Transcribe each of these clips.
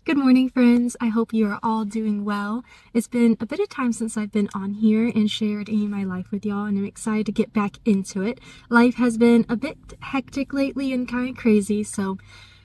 Good morning, friends. I hope you are all doing well. It's been a bit of time since I've been on here and shared any of my life with y'all, and I'm excited to get back into it. Life has been a bit hectic lately and kind of crazy, so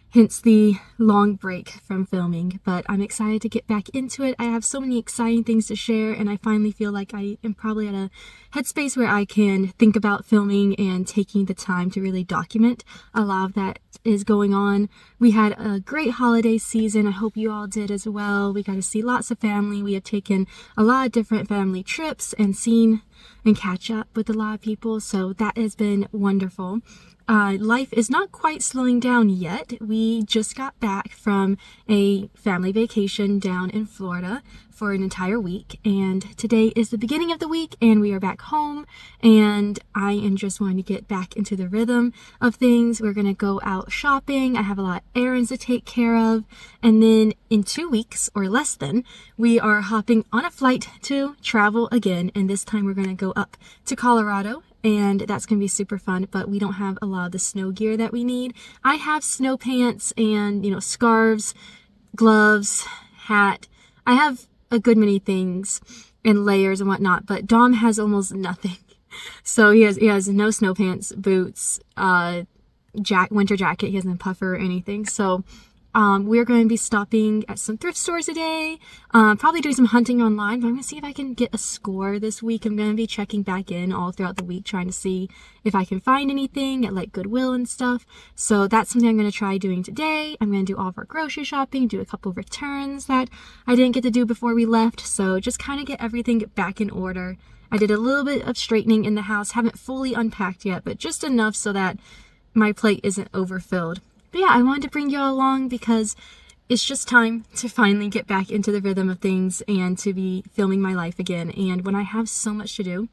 hence the long break from filming, but I'm excited to get back into it. I have so many exciting things to share, and I finally feel like I am probably at a headspace where I can think about filming and taking the time to really document a lot of that is going on. We had a great holiday season. I hope you all did as well. We got to see lots of family. We have taken a lot of different family trips and seen and catch up with a lot of people, so that has been wonderful. Life is not quite slowing down yet. We just got back from a family vacation down in Florida for an entire week, and today is the beginning of the week and we are back home, and I am just wanting to get back into the rhythm of things. We're gonna go out shopping. I have a lot of errands to take care of, and then in 2 weeks or less than, we are hopping on a flight to travel again, and this time we're gonna go up to Colorado, and that's going to be super fun, but we don't have a lot of the snow gear that we need. I have snow pants and, scarves, gloves, hat. I have a good many things and layers and whatnot, but Dom has almost nothing. So he has no snow pants, boots, winter jacket. He has no puffer or anything. So we're going to be stopping at some thrift stores today, probably doing some hunting online, but I'm going to see if I can get a score this week. I'm going to be checking back in all throughout the week, trying to see if I can find anything at like Goodwill and stuff. So that's something I'm going to try doing today. I'm going to do all of our grocery shopping, do a couple of returns that I didn't get to do before we left. So just kind of get everything back in order. I did a little bit of straightening in the house, haven't fully unpacked yet, but just enough so that my plate isn't overfilled. But yeah, I wanted to bring you all along because it's just time to finally get back into the rhythm of things and to be filming my life again. And when I have so much to do,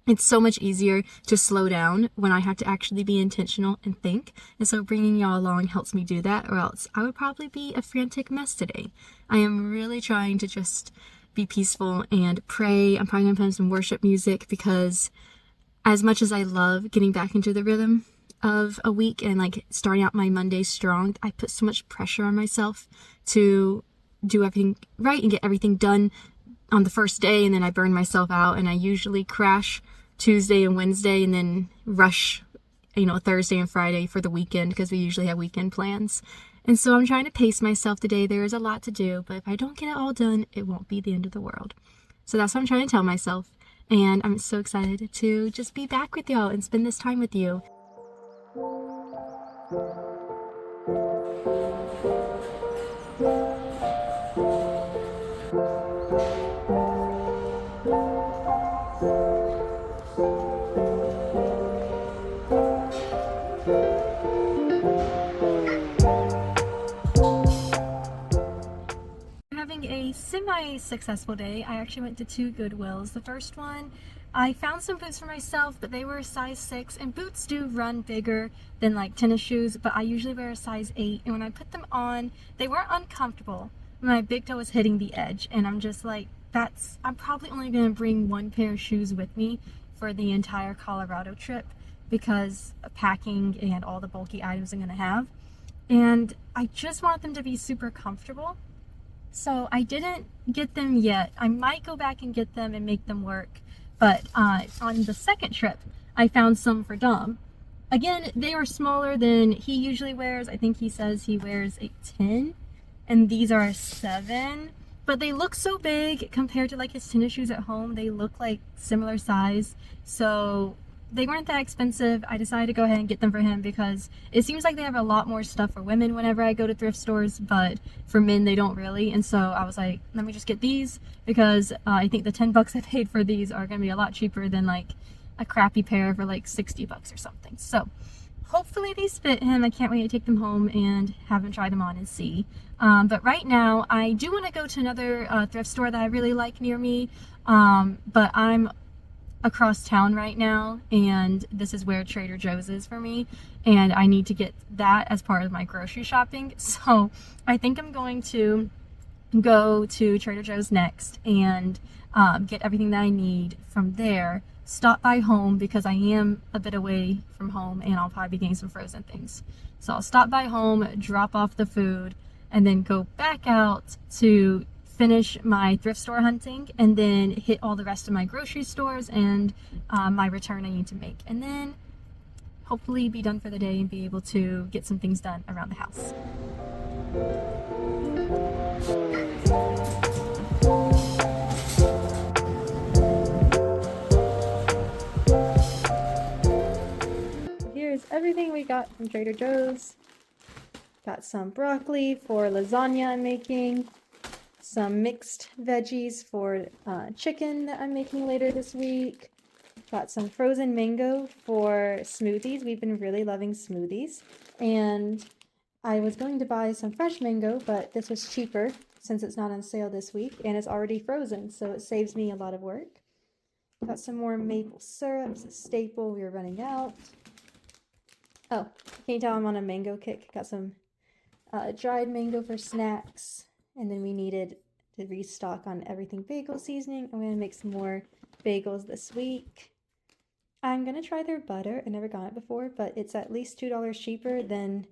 it's so much easier to slow down when I have to actually be intentional and think. And so bringing y'all along helps me do that, or else I would probably be a frantic mess today. I am really trying to just be peaceful and pray. I'm probably going to put on some worship music because as much as I love getting back into the rhythm of a week and like starting out my Monday strong, I put so much pressure on myself to do everything right and get everything done on the first day, and then I burn myself out, and I usually crash Tuesday and Wednesday and then rush Thursday and Friday for the weekend because we usually have weekend plans. And so I'm trying to pace myself today. There is a lot to do, but if I don't get it all done, it won't be the end of the world. So that's what I'm trying to tell myself, and I'm so excited to just be back with y'all and spend this time with you. Having a semi-successful day. I actually went to 2 Goodwills. The first one, I found some boots for myself, but they were a size 6, and boots do run bigger than like tennis shoes, but I usually wear a size 8, and when I put them on, they weren't uncomfortable. My big toe was hitting the edge, and I'm just like, I'm probably only going to bring 1 pair of shoes with me for the entire Colorado trip because of packing and all the bulky items I'm going to have, and I just want them to be super comfortable. So I didn't get them yet. I might go back and get them and make them work. But on the second trip, I found some for Dom. Again, they were smaller than he usually wears. I think he says he wears a 10, and these are a 7. But they look so big compared to like his tennis shoes at home. They look like similar size. So they weren't that expensive. I decided to go ahead and get them for him because it seems like they have a lot more stuff for women whenever I go to thrift stores, but for men they don't really. And so I was like, let me just get these because I think the $10 I paid for these are going to be a lot cheaper than like a crappy pair for like $60 or something. So hopefully these fit him. I can't wait to take them home and have him try them on and see. But right now I do want to go to another thrift store that I really like near me, but I'm across town right now, and this is where Trader Joe's is for me, and I need to get that as part of my grocery shopping. So I think I'm going to go to Trader Joe's next and get everything that I need from there, stop by home because I am a bit away from home, and I'll probably be getting some frozen things. So I'll stop by home, drop off the food, and then go back out to finish my thrift store hunting, and then hit all the rest of my grocery stores and my return I need to make, and then hopefully be done for the day and be able to get some things done around the house. Here's everything we got from Trader Joe's. Got some broccoli for lasagna I'm making, some mixed veggies for chicken that I'm making later this week. Got some frozen mango for smoothies. We've been really loving smoothies. And I was going to buy some fresh mango, but this was cheaper since it's not on sale this week and it's already frozen, so it saves me a lot of work. Got some more maple syrups, a staple. We were running out. Oh, can you tell I'm on a mango kick? Got some dried mango for snacks, and then we needed to restock on everything bagel seasoning. I'm going to make some more bagels this week. I'm going to try their butter. I never got it before, but it's at least $2 cheaper than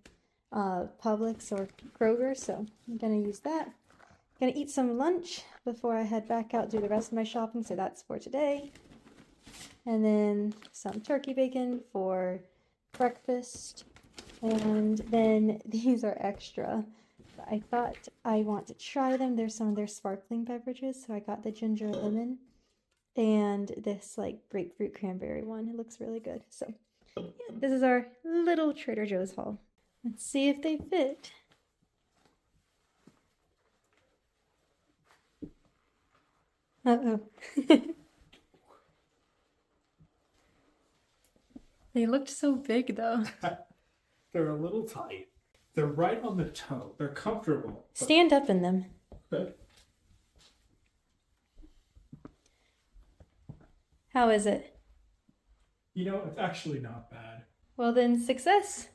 Publix or Kroger, so I'm going to use that. I'm going to eat some lunch before I head back out to do the rest of my shopping, so that's for today. And then some turkey bacon for breakfast. And then these are extra. I thought I want to try them. There's some of their sparkling beverages, so I got the ginger lemon and this like grapefruit cranberry one. It looks really good. So yeah, this is our little Trader Joe's haul. Let's see if they fit. Uh-oh. They looked so big though. They're a little tight. They're right on the toe. They're comfortable. Stand up in them. Okay. How is it? You know, it's actually not bad. Well then, success.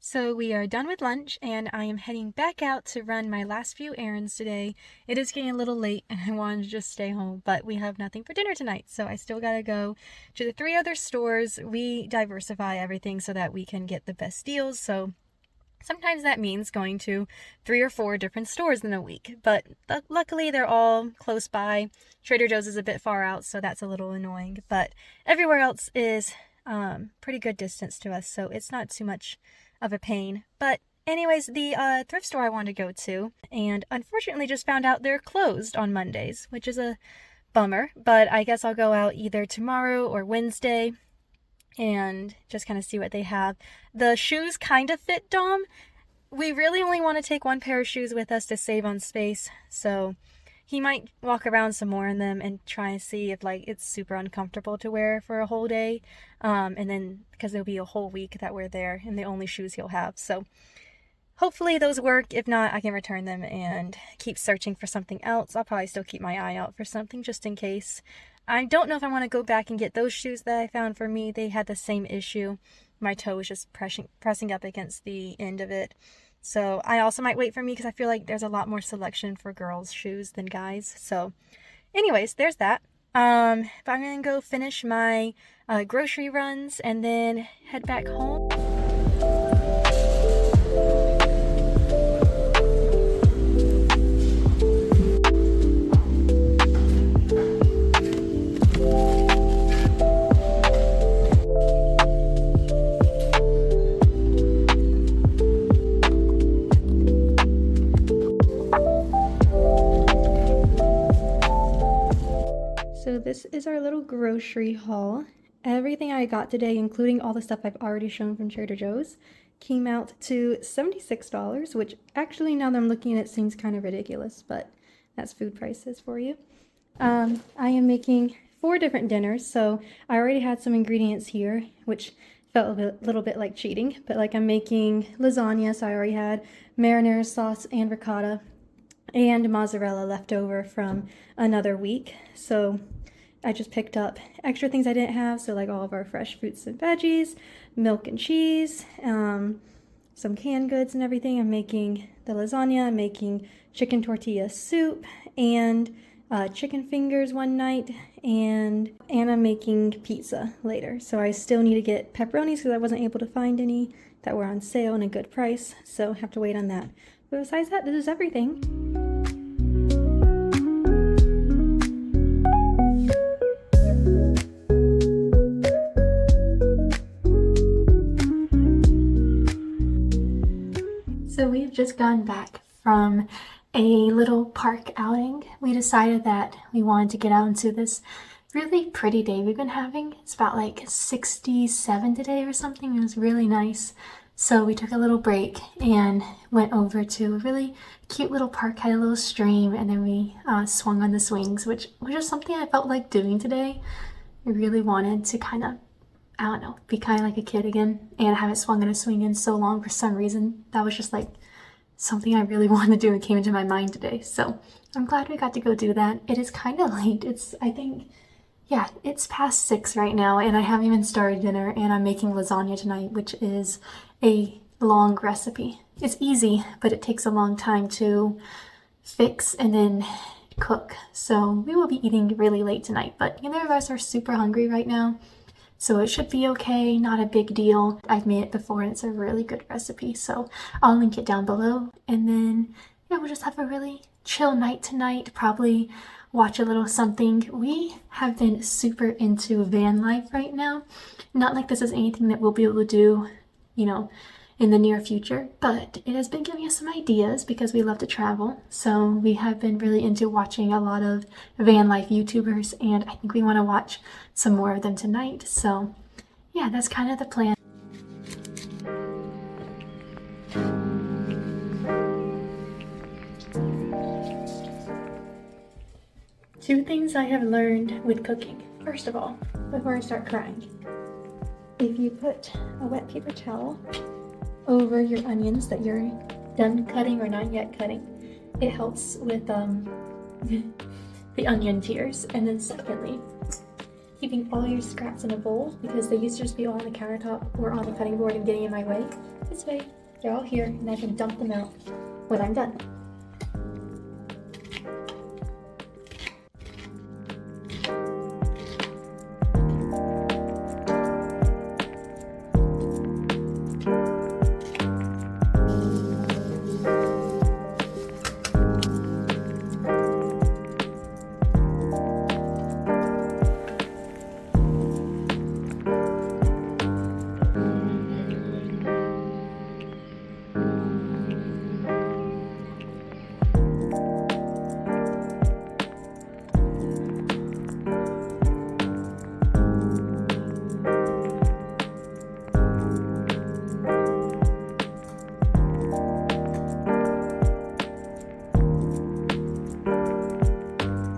So we are done with lunch and I am heading back out to run my last few errands today. It is getting a little late and I wanted to just stay home, but we have nothing for dinner tonight, so I still gotta go to the 3 other stores. We diversify everything so that we can get the best deals, so sometimes that means going to 3 or 4 different stores in a week, but luckily they're all close by. Trader Joe's is a bit far out, so that's a little annoying, but everywhere else is pretty good distance to us, so it's not too much of a pain. But anyways, the thrift store I wanted to go to, and unfortunately just found out they're closed on Mondays, which is a bummer, but I guess I'll go out either tomorrow or Wednesday and just kind of see what they have. The shoes kind of fit Dom. We really only want to take 1 pair of shoes with us to save on space, so he might walk around some more in them and try and see if like it's super uncomfortable to wear for a whole day. And then because it'll be a whole week that we're there and the only shoes he'll have. So hopefully those work. If not, I can return them and keep searching for something else. I'll probably still keep my eye out for something just in case. I don't know if I want to go back and get those shoes that I found for me. They had the same issue. My toe was just pressing up against the end of it. So I also might wait for me because I feel like there's a lot more selection for girls' shoes than guys. So anyways, there's that. But I'm going to go finish my grocery runs and then head back home. So this is our little grocery haul. Everything I got today, including all the stuff I've already shown from Trader Joe's, came out to $76, which actually now that I'm looking at it seems kind of ridiculous, but that's food prices for you. I am making 4 different dinners, so I already had some ingredients here, which felt a little bit like cheating, but like I'm making lasagna, so I already had marinara sauce and ricotta and mozzarella left over from another week. So I just picked up extra things I didn't have, so like all of our fresh fruits and veggies, milk and cheese, some canned goods and everything. I'm making the lasagna, I'm making chicken tortilla soup, and chicken fingers one night, and I'm making pizza later. So I still need to get pepperonis because I wasn't able to find any that were on sale and a good price, so I have to wait on that. But besides that, this is everything. So we've just gone back from a little park outing. We decided that we wanted to get out into this really pretty day we've been having. It's about like 67 today or something. It was really nice. So we took a little break and went over to a really cute little park, had a little stream, and then we swung on the swings, which was just something I felt like doing today. I really wanted to kind of, I don't know, be kind of like a kid again, and I haven't swung on a swing in so long for some reason. That was just like something I really wanted to do. It came into my mind today. So I'm glad we got to go do that. It is kind of late. It's past 6 right now, and I haven't even started dinner, and I'm making lasagna tonight, which is a long recipe. It's easy, but it takes a long time to fix and then cook. So we will be eating really late tonight, but neither of us are super hungry right now. So it should be okay, not a big deal. I've made it before and it's a really good recipe, so I'll link it down below. And then, we'll just have a really chill night tonight, probably watch a little something. We have been super into van life right now. Not like this is anything that we'll be able to do, in the near future, but it has been giving us some ideas because we love to travel. So we have been really into watching a lot of van life YouTubers, and I think we want to watch some more of them tonight. So yeah, that's kind of the plan. Two things I have learned with cooking. First of all, before I start crying, if you put a wet paper towel over your onions that you're done cutting or not yet cutting, it helps with the onion tears. And then secondly, keeping all your scraps in a bowl, because they used to just be all on the countertop or on the cutting board and getting in my way. This way, they're all here and I can dump them out when I'm done.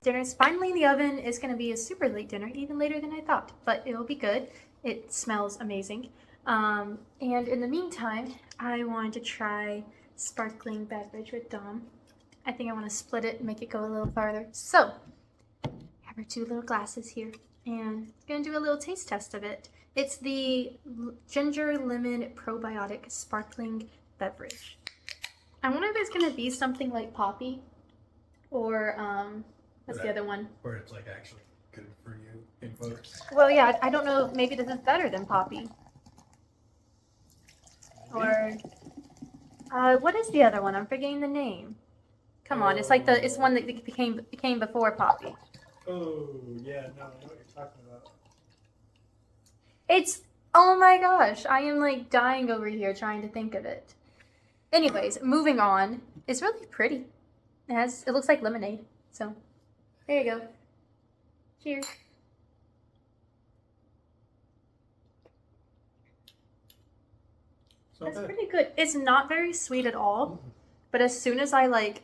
Dinner's finally in the oven. It's going to be a super late dinner, even later than I thought, but it'll be good. It smells amazing. And in the meantime, I wanted to try sparkling beverage with Dom. I think I want to split it and make it go a little farther. So, I have our 2 little glasses here, and I'm going to do a little taste test of it. It's the ginger lemon probiotic sparkling beverage. I wonder if it's going to be something like Poppy, or what's the other one? Where it's like actually good for you in quotes. Well, yeah, I don't know. Maybe this is better than Poppy. Or what is the other one? I'm forgetting the name. Come on, it's one that became before Poppy. Oh yeah, no, I know what you're talking about. Oh my gosh, I am like dying over here trying to think of it. Anyways, moving on. It's really pretty. It looks like lemonade. So there you go. Cheers. That's pretty good. It's not very sweet at all, but as soon as I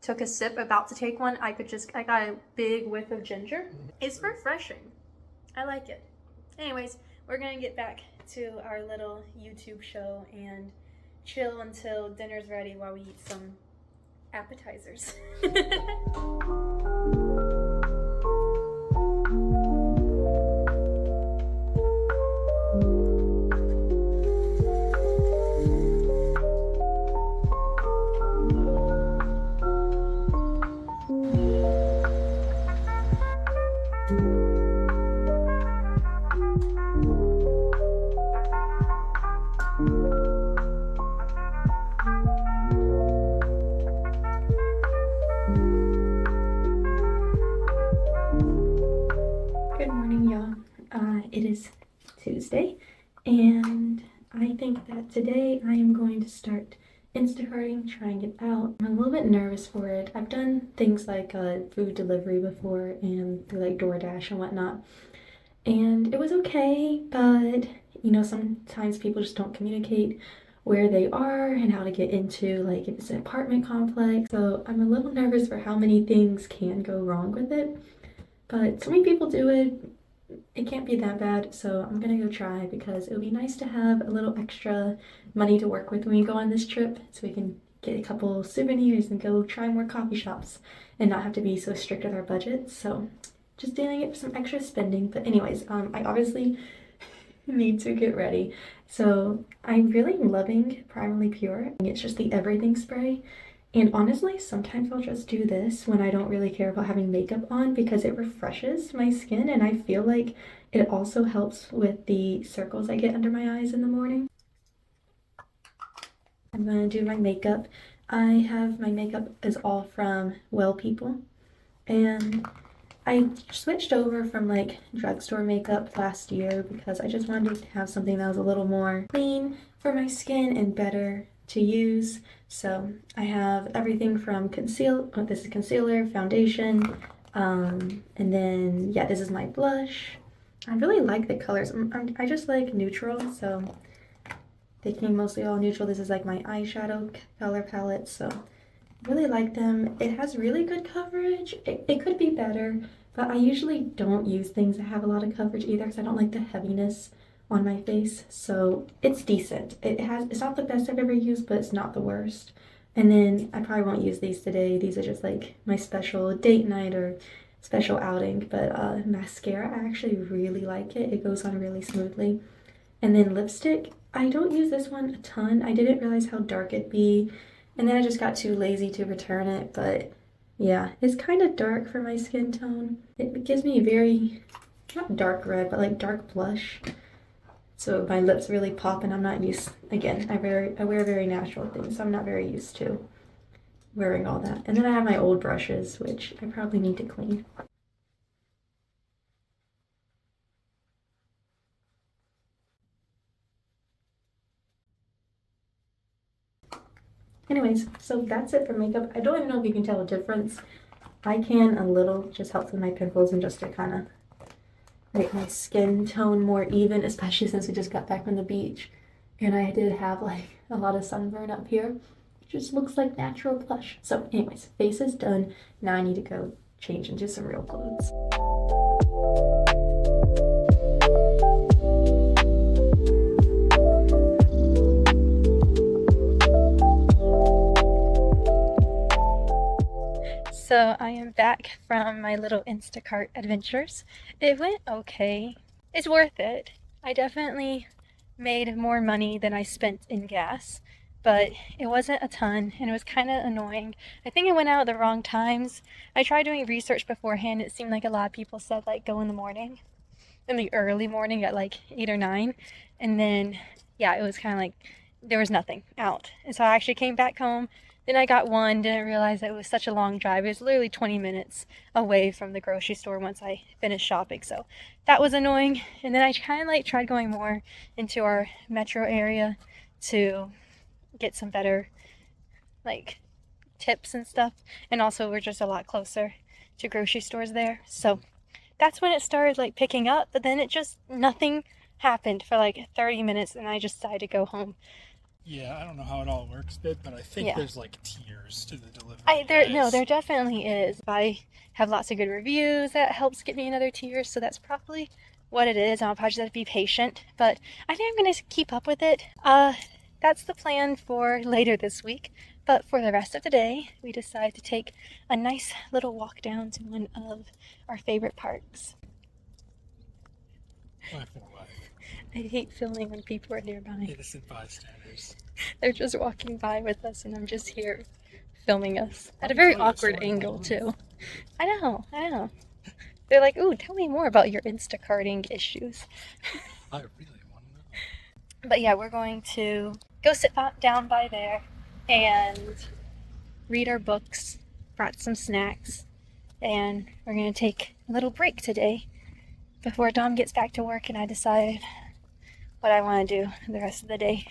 took a sip, about to take one, I got a big whiff of ginger. It's refreshing. I like it. Anyways, we're gonna get back to our little YouTube show and chill until dinner's ready while we eat some appetizers. y'all. It is Tuesday, and I think that today I am going to start Instacarting, trying it out. I'm a little bit nervous for it. I've done things like food delivery before and through like DoorDash and whatnot, and it was okay, but sometimes people just don't communicate where they are and how to get into, like, if it's an apartment complex. So I'm a little nervous for how many things can go wrong with it. But so many people do it, it can't be that bad. So I'm gonna go try because it would be nice to have a little extra money to work with when we go on this trip so we can get a couple souvenirs and go try more coffee shops and not have to be so strict with our budget. So just doing it for some extra spending. But anyways, I obviously need to get ready. So I'm really loving Primarily Pure. It's just the everything spray. And honestly, sometimes I'll just do this when I don't really care about having makeup on because it refreshes my skin and I feel like it also helps with the circles I get under my eyes in the morning. I'm gonna do my makeup. I have my makeup is all from Well People, and I switched over from like drugstore makeup last year because I just wanted to have something that was a little more clean for my skin and better to use. So I have everything from this is concealer, foundation, and then yeah, this is my blush. I really like the colors. I just like neutral, so they came mostly all neutral. This is like my eyeshadow color palette, so really like them. It has really good coverage. It could be better, but I usually don't use things that have a lot of coverage either because I don't like the heaviness on my face. So it's decent. It's not the best I've ever used, but it's not the worst. And then I probably won't use these today. These are just like my special date night or special outing. But mascara, I actually really like it. It goes on really smoothly. And then lipstick, I don't use this one a ton. I didn't realize how dark it'd be. And then I just got too lazy to return it, but yeah, it's kind of dark for my skin tone. It gives me very, not dark red, but like dark blush. So my lips really pop and I'm not used, again, I wear very natural things, so I'm not very used to wearing all that. And then I have my old brushes, which I probably need to clean. Anyways, so that's it for makeup. I don't even know if you can tell a difference. I can a little, just helps with my pimples and just to kind of make my skin tone more even, especially since we just got back from the beach. And I did have like a lot of sunburn up here. It just looks like natural blush. So anyways, face is done. Now I need to go change into some real clothes. So I am back from my little Instacart adventures. It went okay. It's worth it. I definitely made more money than I spent in gas, but it wasn't a ton and it was kind of annoying. I think I went out at the wrong times. I tried doing research beforehand. It seemed like a lot of people said like go in the morning, in the early morning at like 8 or 9, and then yeah, it was kind of like there was nothing out. And so I actually came back home. Then I got one, didn't realize that it was such a long drive. It was literally 20 minutes away from the grocery store once I finished shopping. So that was annoying. And then I kind of like tried going more into our metro area to get some better like tips and stuff. And also we're just a lot closer to grocery stores there. So that's when it started like picking up, but then it just nothing happened for like 30 minutes and I just decided to go home. Yeah, I don't know how it all works, but I think there's like tiers to the delivery. There definitely is. I have lots of good reviews that helps get me another tier, so that's probably what it is. I'll probably just have to be patient, but I think I'm gonna keep up with it. That's the plan for later this week. But for the rest of the day, we decided to take a nice little walk down to one of our favorite parks. I hate filming when people are nearby. Innocent bystanders. They're just walking by with us and I'm just here filming us. At a very awkward angle too. I know. They're like, ooh, tell me more about your Instacarting issues. I really want to know. But yeah, we're going to go sit down by there and read our books, brought some snacks, and we're going to take a little break today before Dom gets back to work and I decide what I want to do the rest of the day.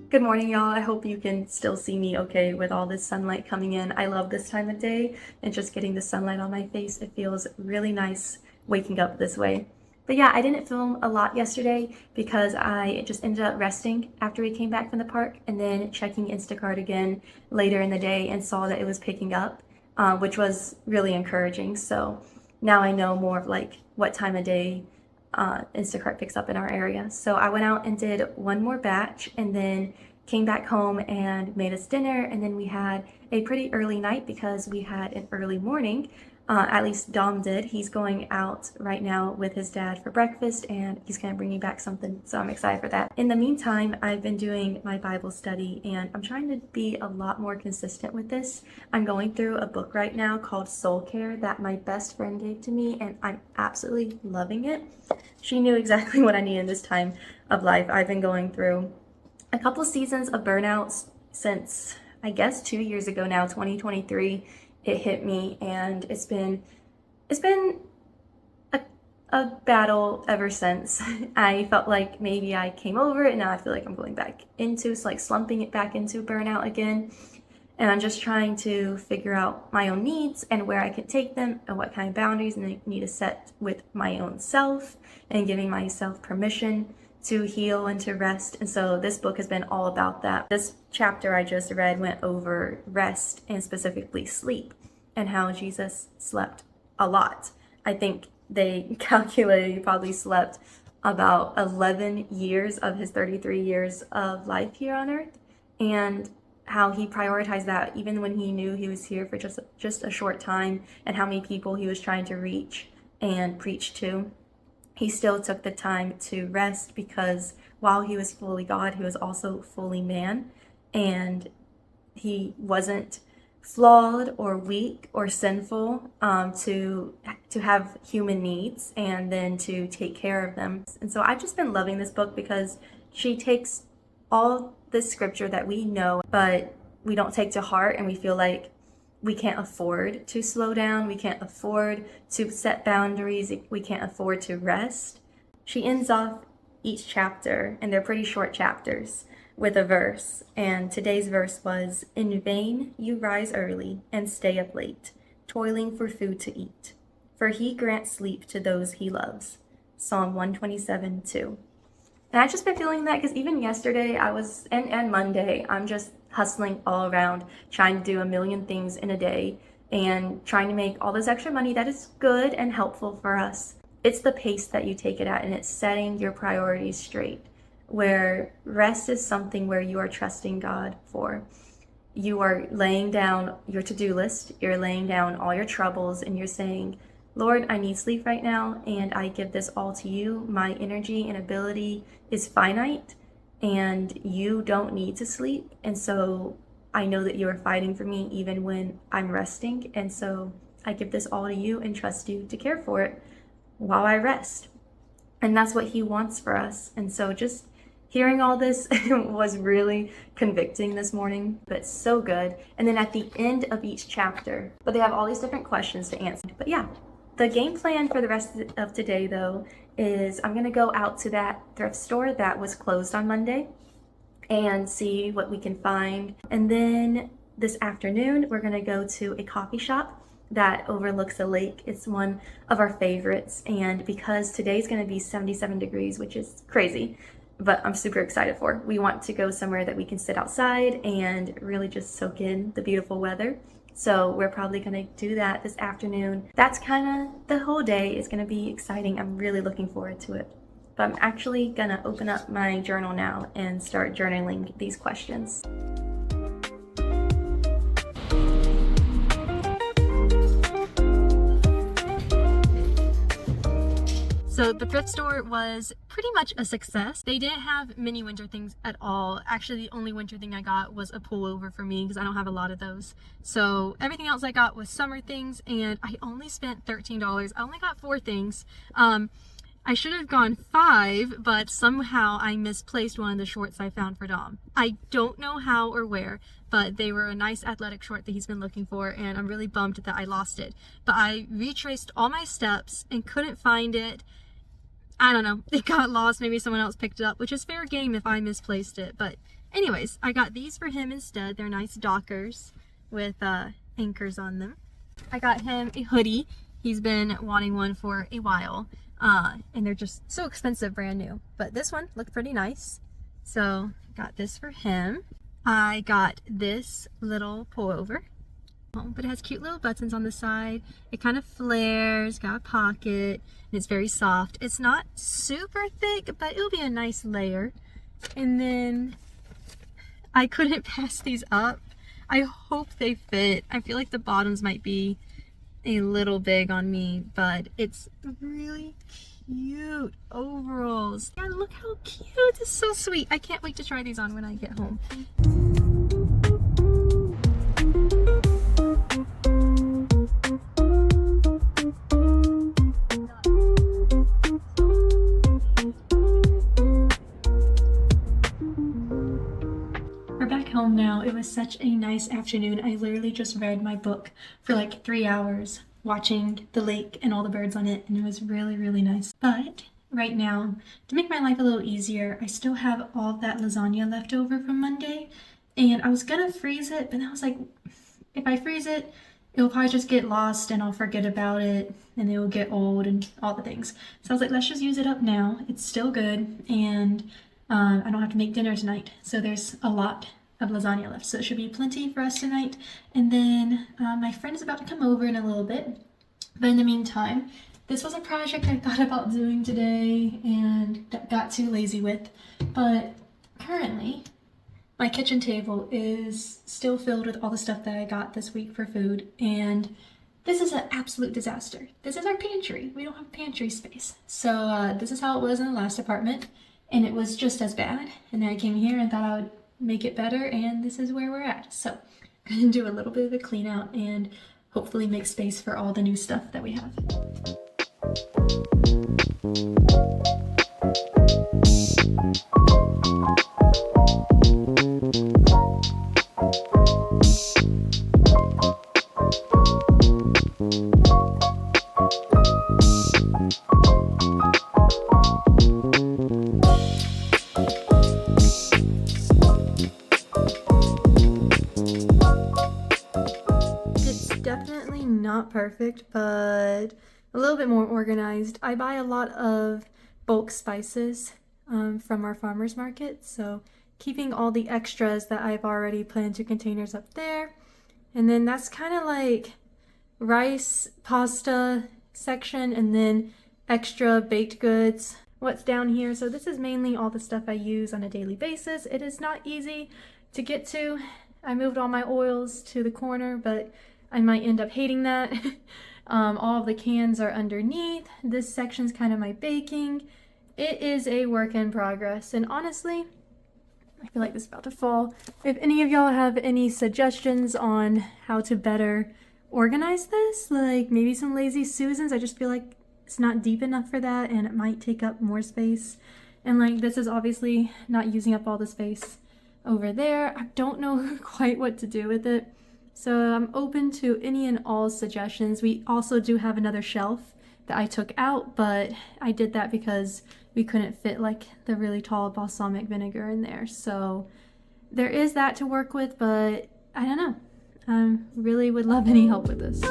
Good morning, y'all. I hope you can still see me okay with all this sunlight coming in. I love this time of day and just getting the sunlight on my face. It feels really nice waking up this way. But yeah, I didn't film a lot yesterday because I just ended up resting after we came back from the park and then checking Instacart again later in the day and saw that it was picking up, which was really encouraging. So now I know more of like what time of day Instacart picks up in our area. So I went out and did one more batch and then came back home and made us dinner. And then we had a pretty early night because we had an early morning. At least Dom did. He's going out right now with his dad for breakfast and he's going to bring me back something. So I'm excited for that. In the meantime, I've been doing my Bible study and I'm trying to be a lot more consistent with this. I'm going through a book right now called Soul Care that my best friend gave to me and I'm absolutely loving it. She knew exactly what I needed in this time of life. I've been going through a couple seasons of burnouts since, I guess, 2 years ago now, 2023. It hit me and it's been a battle ever since. I felt like maybe I came over it and now I feel like I'm going back into, it's like slumping it back into burnout again. And I'm just trying to figure out my own needs and where I can take them and what kind of boundaries I need to set with my own self and giving myself permission to heal and to rest. And so this book has been all about that. This chapter I just read went over rest and specifically sleep and how Jesus slept a lot. I think they calculated he probably slept about 11 years of his 33 years of life here on earth, and how he prioritized that even when he knew he was here for just a short time, and how many people he was trying to reach and preach to. He still took the time to rest because while he was fully God, he was also fully man, and he wasn't flawed or weak or sinful to have human needs and then to take care of them. And so I've just been loving this book because she takes all the scripture that we know, but we don't take to heart, and we feel like we can't afford to slow down, we can't afford to set boundaries, we can't afford to rest. She ends off each chapter, and they're pretty short chapters, with a verse. And today's verse was, "In vain you rise early and stay up late, toiling for food to eat, for he grants sleep to those he loves." Psalm 127:2. And I've just been feeling that because even yesterday and Monday, I'm just hustling all around, trying to do a million things in a day and trying to make all this extra money that is good and helpful for us. It's the pace that you take it at, and it's setting your priorities straight, where rest is something where you are trusting God for. You are laying down your to-do list, you're laying down all your troubles, and you're saying, "Lord, I need sleep right now, and I give this all to you. My energy and ability is finite, and you don't need to sleep. And so I know that you are fighting for me even when I'm resting. And so I give this all to you and trust you to care for it while I rest." And that's what he wants for us. And so just hearing all this was really convicting this morning, but so good. And then at the end of each chapter, but they have all these different questions to answer. But yeah, the game plan for the rest of today, though, is I'm going to go out to that thrift store that was closed on Monday and see what we can find. And then this afternoon, we're going to go to a coffee shop that overlooks a lake. It's one of our favorites. And because today's going to be 77 degrees, which is crazy, but I'm super excited for. We want to go somewhere that we can sit outside and really just soak in the beautiful weather. So we're probably going to do that this afternoon. That's kind of the whole day is going to be exciting. I'm really looking forward to it. But I'm actually going to open up my journal now and start journaling these questions. So So the thrift store was pretty much a success. They didn't have many winter things at all. Actually, the only winter thing I got was a pullover for me because I don't have a lot of those. So everything else I got was summer things, and I only spent $13. I only got 4 things. I should have gone 5, but somehow I misplaced one of the shorts I found for Dom. I don't know how or where, but they were a nice athletic short that he's been looking for, and I'm really bummed that I lost it. But I retraced all my steps and couldn't find it. I don't know, it got lost. Maybe someone else picked it up, which is fair game if I misplaced it. But anyways, I got these for him instead. They're nice Dockers with anchors on them. I got him a hoodie. He's been wanting one for a while. And they're just so expensive, brand new. But this one looked pretty nice. So got this for him. I got this little pullover. But it has cute little buttons on the side. It kind of flares, got a pocket, and it's very soft. It's not super thick, but it'll be a nice layer. And then I couldn't pass these up. I hope they fit. I feel like the bottoms might be a little big on me, but it's really cute overalls. Yeah, look how cute. It's so sweet. I can't wait to try these on when I get home. We're back home now. It was such a nice afternoon. I literally just read my book for like 3 hours, watching the lake and all the birds on it, and it was really, really nice. But right now, to make my life a little easier, I still have all of that lasagna left over from Monday, and I was gonna freeze it, but then I was like, if I freeze it, it'll probably just get lost and I'll forget about it, and it will get old and all the things. So I was like, let's just use it up now. It's still good, and I don't have to make dinner tonight, so there's a lot of lasagna left, so it should be plenty for us tonight. And then my friend is about to come over in a little bit, but in the meantime, this was a project I thought about doing today and got too lazy with. But currently my kitchen table is still filled with all the stuff that I got this week for food, and this is an absolute disaster. This is our pantry. We don't have pantry space, so this is how it was in the last apartment, and it was just as bad. And then I came here and thought I would make it better, and this is where we're at. So I'm gonna do a little bit of a clean out and hopefully make space for all the new stuff that we have. Definitely not perfect, but a little bit more organized. I buy a lot of bulk spices from our farmers market, so keeping all the extras that I've already put into containers up there. And then that's kind of like rice, pasta section, and then extra baked goods. What's down here? So this is mainly all the stuff I use on a daily basis. It is not easy to get to. I moved all my oils to the corner, but I might end up hating that. All of the cans are underneath. This section's kind of my baking. It is a work in progress, and honestly, I feel like this is about to fall. If any of y'all have any suggestions on how to better organize this, like maybe some lazy Susans, I just feel like it's not deep enough for that, and it might take up more space. And like, this is obviously not using up all the space over there. I don't know quite what to do with it. So I'm open to any and all suggestions. We also do have another shelf that I took out, but I did that because we couldn't fit like the really tall balsamic vinegar in there. So there is that to work with, but I don't know. I really would love any help with this.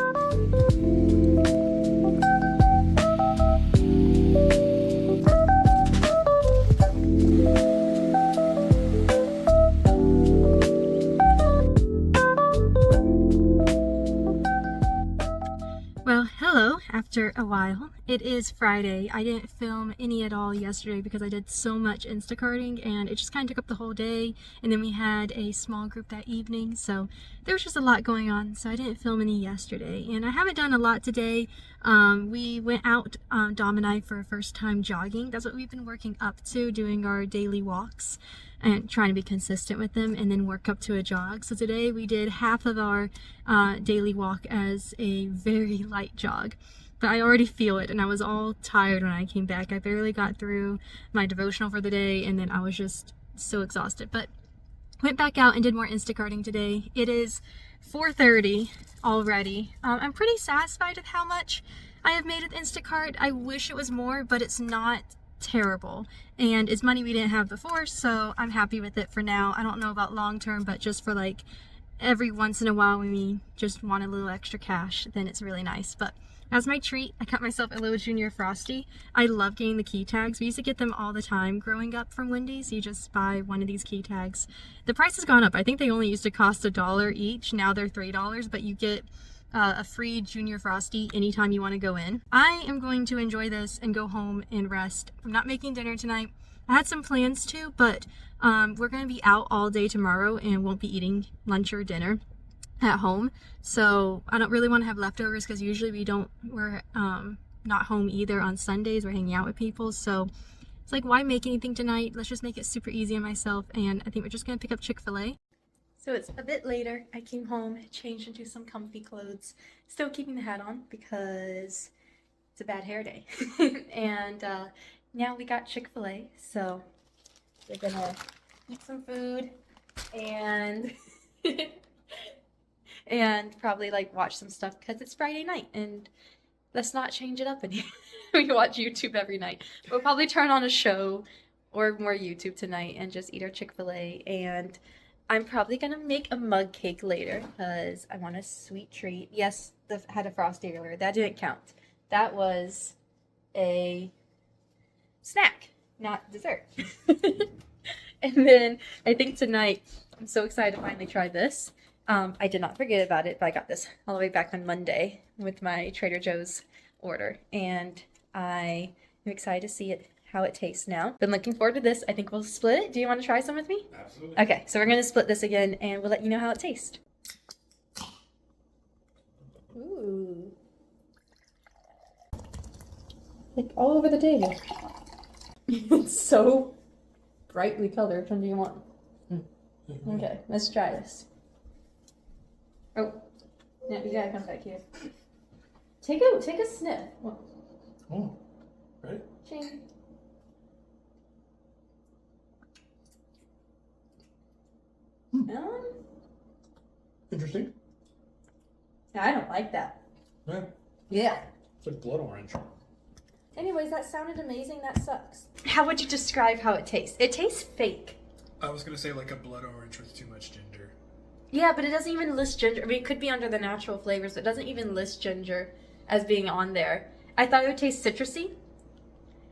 after a while. It is Friday. I didn't film any at all yesterday because I did so much Instacarting and it just kind of took up the whole day, and then we had a small group that evening, so there was just a lot going on, so I didn't film any yesterday. And I haven't done a lot today. We went out, Dom and I, for a first time jogging. That's what we've been working up to, doing our daily walks and trying to be consistent with them and then work up to a jog. So today we did half of our daily walk as a very light jog, but I already feel it and I was all tired when I came back. I barely got through my devotional for the day and then I was just so exhausted, but went back out and did more Instacarting today. It is 4:30 already. I'm pretty satisfied with how much I have made with Instacart. I wish it was more, but it's not terrible, and it's money we didn't have before, so I'm happy with it for now. I don't know about long term, but just for like every once in a while when we just want a little extra cash, then it's really nice. But as my treat, I got myself a little Junior Frosty. I love getting the key tags. We used to get them all the time growing up from Wendy's. You just buy one of these key tags. The price has gone up. I think they only used to cost $1 each. Now they're $3, but you get a free Junior Frosty anytime you want to go in. I am going to enjoy this and go home and rest. I'm not making dinner tonight. I had some plans to, but we're going to be out all day tomorrow and won't be eating lunch or dinner at home. So I don't really want to have leftovers because usually we're not home either on Sundays. We're hanging out with people. So it's like, why make anything tonight? Let's just make it super easy on myself. And I think we're just going to pick up Chick-fil-A. So it's a bit later. I came home, changed into some comfy clothes, still keeping the hat on because it's a bad hair day. And now we got Chick-fil-A, so we're gonna eat some food and and probably like watch some stuff because it's Friday night and let's not change it up any. We watch YouTube every night. We'll probably turn on a show or more YouTube tonight and just eat our Chick-fil-A, and I'm probably gonna make a mug cake later because I want a sweet treat. Yes, had a Frosty earlier. That didn't count. That was a snack, not dessert. And then I think tonight, I'm so excited to finally try this. I did not forget about it, but I got this all the way back on Monday with my Trader Joe's order, and I am excited to see how it tastes now. Been looking forward to this. I think we'll split it. Do you want to try some with me? Absolutely. Okay, so we're going to split this again, and we'll let you know how it tastes. Ooh. Like all over the table. It's so brightly colored. Which one do you want? Okay, let's try this. Oh, no, you gotta come back here. Take a sniff. Oh, ready? Ching. Interesting. I don't like that. Yeah, Yeah. it's like blood orange. Anyways, that sounded amazing. That sucks. How would you describe how it tastes? It tastes fake. I was gonna say like a blood orange with too much ginger. Yeah, but it doesn't even list ginger. I mean, it could be under the natural flavors, but it doesn't even list ginger as being on there. I thought it would taste citrusy.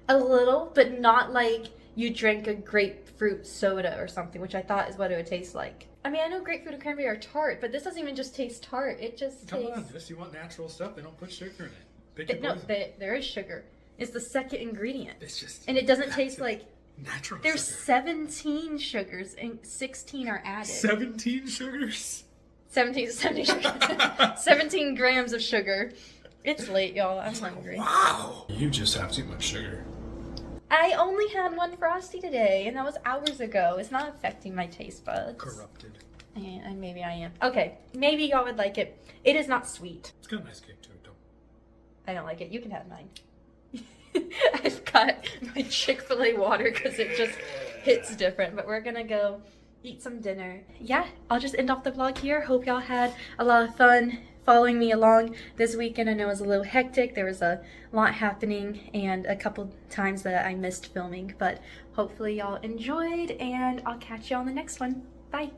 A little, but not like you drank a grapefruit soda or something, which I thought is what it would taste like. I mean, I know grapefruit and cranberry are tart, but this doesn't even just taste tart. It just Come tastes... on, Jess, you want natural stuff? They don't put sugar in it. Pick your No, poison. there is sugar. It's the second ingredient. It's just... And it doesn't taste like... natural There's sugar. 17 sugars and 16 are added. 17 sugars? 17 grams of sugar. It's late, y'all. I'm hungry. Wow! You just have too much sugar. I only had one Frosty today, and that was hours ago. It's not affecting my taste buds. Corrupted. And maybe I am. Okay, maybe y'all would like it. It is not sweet. It's got a nice kick to it, though. I don't like it. You can have mine. I've got my Chick-fil-A water because it just hits different. But we're gonna go eat some dinner. Yeah, I'll just end off the vlog here. Hope y'all had a lot of fun following me along this weekend. I know it was a little hectic. There was a lot happening and a couple times that I missed filming. But hopefully y'all enjoyed, and I'll catch you on the next one. Bye.